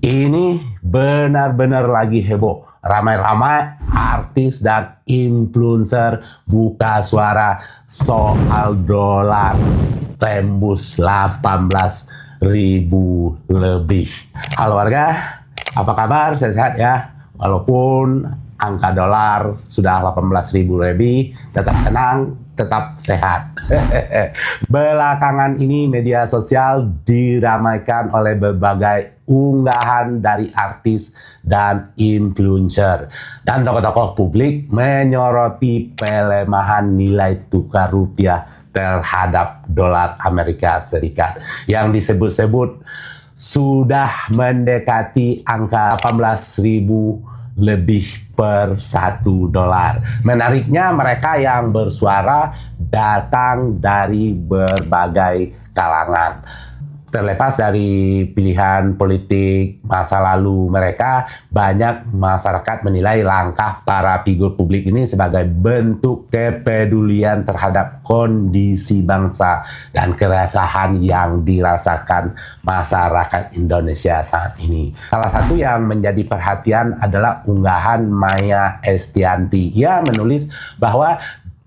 Ini benar-benar lagi heboh. Ramai-ramai artis dan influencer buka suara soal dolar tembus 18.000 lebih. Halo warga, apa kabar? Sehat-sehat ya? Walaupun angka dolar sudah 18.000 lebih, tetap tenang, tetap sehat. Belakangan ini media sosial diramaikan oleh berbagai unggahan dari artis dan influencer. Dan tokoh-tokoh publik menyoroti pelemahan nilai tukar rupiah terhadap dolar Amerika Serikat yang disebut-sebut sudah mendekati angka 18.000 lebih per $1. Menariknya mereka yang bersuara datang dari berbagai kalangan. Terlepas dari pilihan politik masa lalu mereka, banyak masyarakat menilai langkah para figur publik ini sebagai bentuk kepedulian terhadap kondisi bangsa dan keresahan yang dirasakan masyarakat Indonesia saat ini. Salah satu yang menjadi perhatian adalah unggahan Maya Estianty. Ia menulis bahwa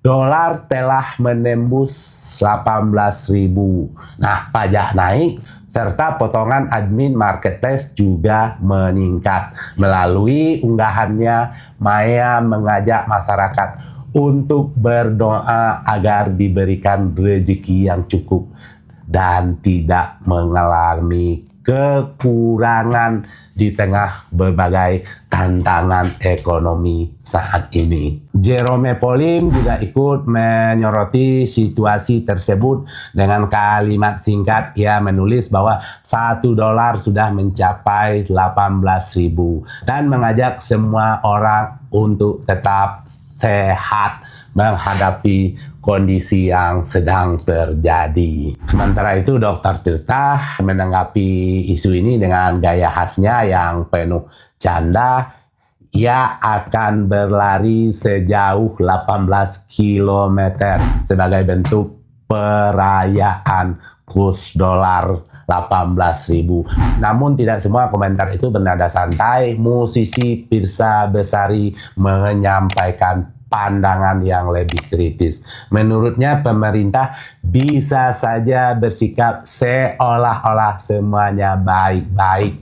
dolar telah menembus 18.000. Nah, pajak naik serta potongan admin marketplace juga meningkat. Melalui unggahannya, Maya mengajak masyarakat untuk berdoa agar diberikan rezeki yang cukup dan tidak mengalami kekurangan di tengah berbagai tantangan ekonomi saat ini. Jerome Pauline juga ikut menyoroti situasi tersebut dengan kalimat singkat. Ia menulis bahwa $1 sudah mencapai 18.000 dan mengajak semua orang untuk tetap sehat menghadapi kondisi yang sedang terjadi. Sementara itu, Dr. Tirta menanggapi isu ini dengan gaya khasnya yang penuh canda. Ia akan berlari sejauh 18 km sebagai bentuk perayaan kurs dolar 18.000. Namun tidak semua komentar itu bernada santai. Musisi Pirsa Besari menyampaikan pandangan yang lebih kritis. Menurutnya pemerintah bisa saja bersikap seolah-olah semuanya baik-baik.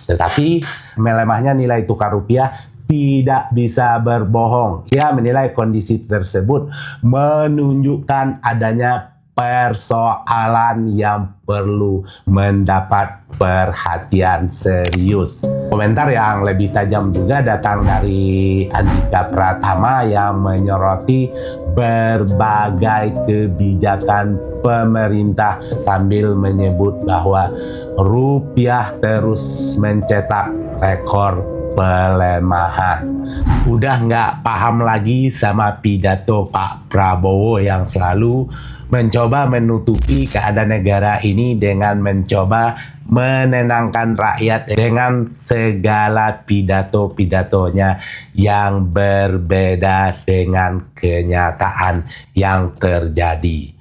Tetapi melemahnya nilai tukar rupiah tidak bisa berbohong. Ia menilai kondisi tersebut menunjukkan adanya persoalan yang perlu mendapat perhatian serius. Komentar yang lebih tajam juga datang dari Andika Pratama yang menyoroti berbagai kebijakan pemerintah sambil menyebut bahwa rupiah terus mencetak rekor pelemahan. Udah nggak paham lagi sama pidato Pak Prabowo yang selalu mencoba menutupi keadaan negara ini dengan mencoba menenangkan rakyat dengan segala pidato-pidatonya yang berbeda dengan kenyataan yang terjadi.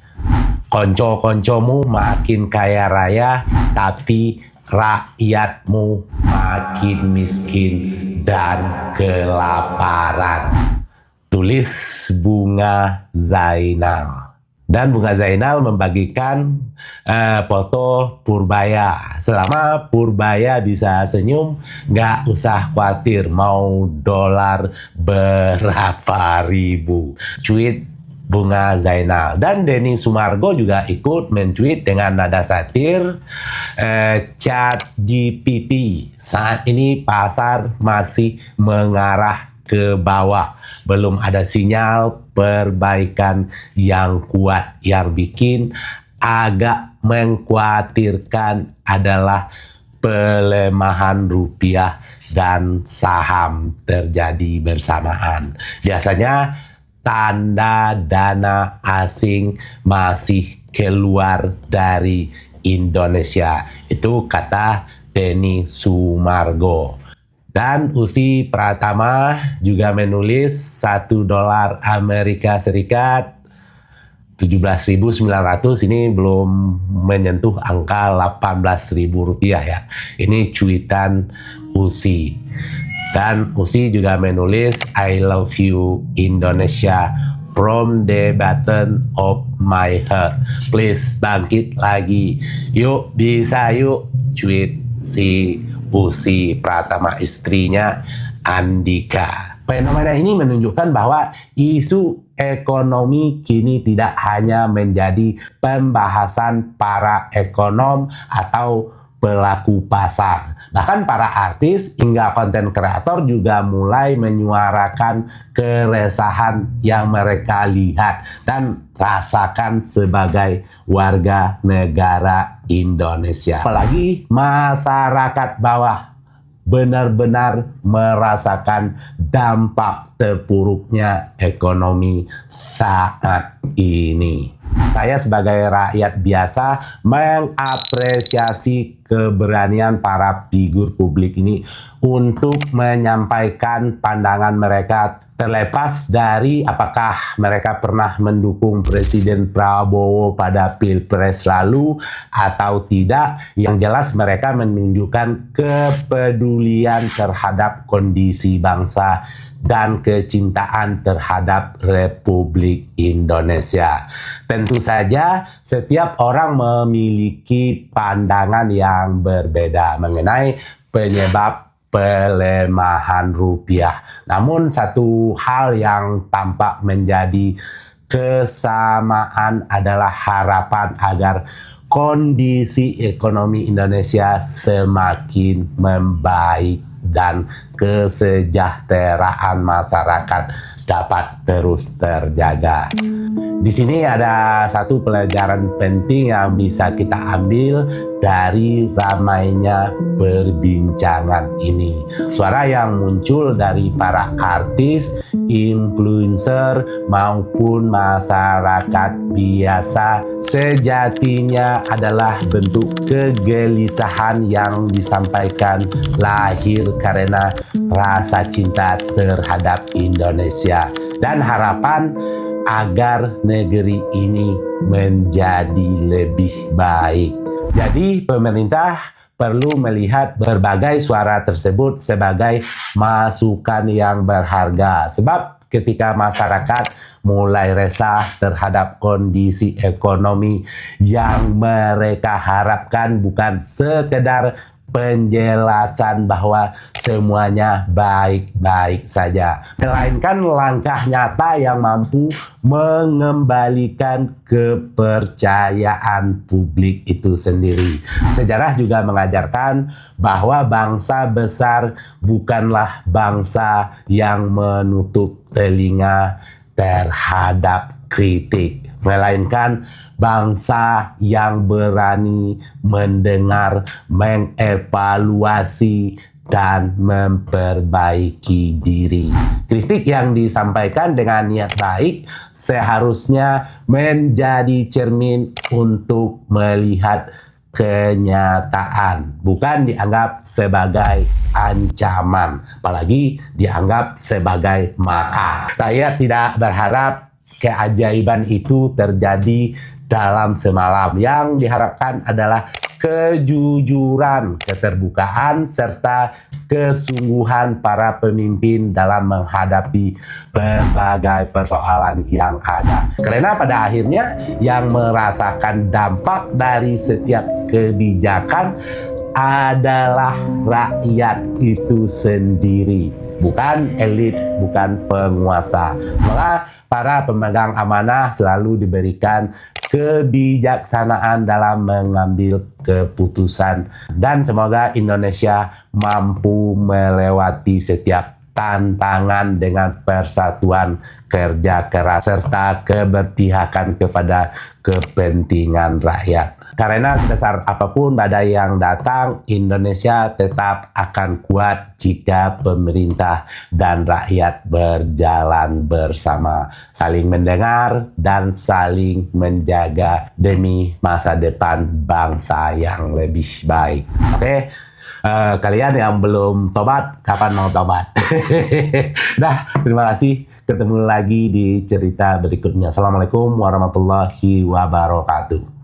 Konco-koncomu makin kaya raya, tapi rakyatmu makin miskin dan kelaparan. Tulis Bunga Zainal. Dan Bunga Zainal membagikan foto Purbaya. Selama Purbaya bisa senyum, nggak usah khawatir mau dolar berapa ribu. Tweet Bunga Zainal. Dan Denny Sumargo juga ikut men-tweet dengan nada satir, ChatGPT. Saat ini pasar masih mengarah ke bawah. Belum ada sinyal perbaikan yang kuat. Yang bikin agak mengkhawatirkan adalah pelemahan rupiah dan saham terjadi bersamaan. Biasanya tanda dana asing masih keluar dari Indonesia. Itu kata Denny Sumargo. Dan Usi Pratama juga menulis $1 Amerika Serikat 17.900, ini belum menyentuh angka 18.000 rupiah ya. Ini cuitan Usi. Dan Usi juga menulis, I love you Indonesia from the bottom of my heart. Please bangkit lagi. Yuk, bisa yuk. Tweet si Usi Pratama, istrinya Andika. Fenomena ini menunjukkan bahwa isu ekonomi kini tidak hanya menjadi pembahasan para ekonom atau pelaku pasar. Bahkan para artis hingga konten kreator juga mulai menyuarakan keresahan yang mereka lihat dan rasakan sebagai warga negara Indonesia. Apalagi masyarakat bawah benar-benar merasakan dampak terpuruknya ekonomi saat ini. Saya sebagai rakyat biasa mengapresiasi keberanian para figur publik ini untuk menyampaikan pandangan mereka, terlepas dari apakah mereka pernah mendukung Presiden Prabowo pada Pilpres lalu atau tidak. Yang jelas mereka menunjukkan kepedulian terhadap kondisi bangsa dan kecintaan terhadap Republik Indonesia. Tentu saja setiap orang memiliki pandangan yang berbeda mengenai penyebab pelemahan rupiah. Namun satu hal yang tampak menjadi kesamaan adalah harapan agar kondisi ekonomi Indonesia semakin membaik dan kesejahteraan masyarakat dapat terus terjaga. Di sini ada satu pelajaran penting yang bisa kita ambil dari ramainya perbincangan ini. Suara yang muncul dari para artis, influencer, maupun masyarakat biasa sejatinya adalah bentuk kegelisahan yang disampaikan lahir karena rasa cinta terhadap Indonesia dan harapan agar negeri ini menjadi lebih baik. Jadi pemerintah perlu melihat berbagai suara tersebut sebagai masukan yang berharga. Sebab ketika masyarakat mulai resah terhadap kondisi ekonomi yang mereka harapkan bukan sekedar penjelasan bahwa semuanya baik-baik saja, melainkan langkah nyata yang mampu mengembalikan kepercayaan publik itu sendiri. Sejarah juga mengajarkan bahwa bangsa besar bukanlah bangsa yang menutup telinga terhadap kritik, melainkan bangsa yang berani mendengar, mengevaluasi, dan memperbaiki diri. Kritik yang disampaikan dengan niat baik seharusnya menjadi cermin untuk melihat kenyataan, bukan dianggap sebagai ancaman, apalagi dianggap sebagai makar. Saya tidak berharap keajaiban itu terjadi dalam semalam. Yang diharapkan adalah kejujuran, keterbukaan, serta kesungguhan para pemimpin dalam menghadapi berbagai persoalan yang ada. Karena pada akhirnya yang merasakan dampak dari setiap kebijakan adalah rakyat itu sendiri, bukan elit, bukan penguasa. Semoga para pemegang amanah selalu diberikan kebijaksanaan dalam mengambil keputusan, dan semoga Indonesia mampu melewati setiap tantangan dengan persatuan, kerja keras, serta keberpihakan kepada kepentingan rakyat. Karena sebesar apapun badai yang datang, Indonesia tetap akan kuat jika pemerintah dan rakyat berjalan bersama, saling mendengar dan saling menjaga demi masa depan bangsa yang lebih baik. Oke, Kalian yang belum tobat, kapan mau tobat? Dah, terima kasih. Ketemu lagi di cerita berikutnya. Assalamualaikum warahmatullahi wabarakatuh.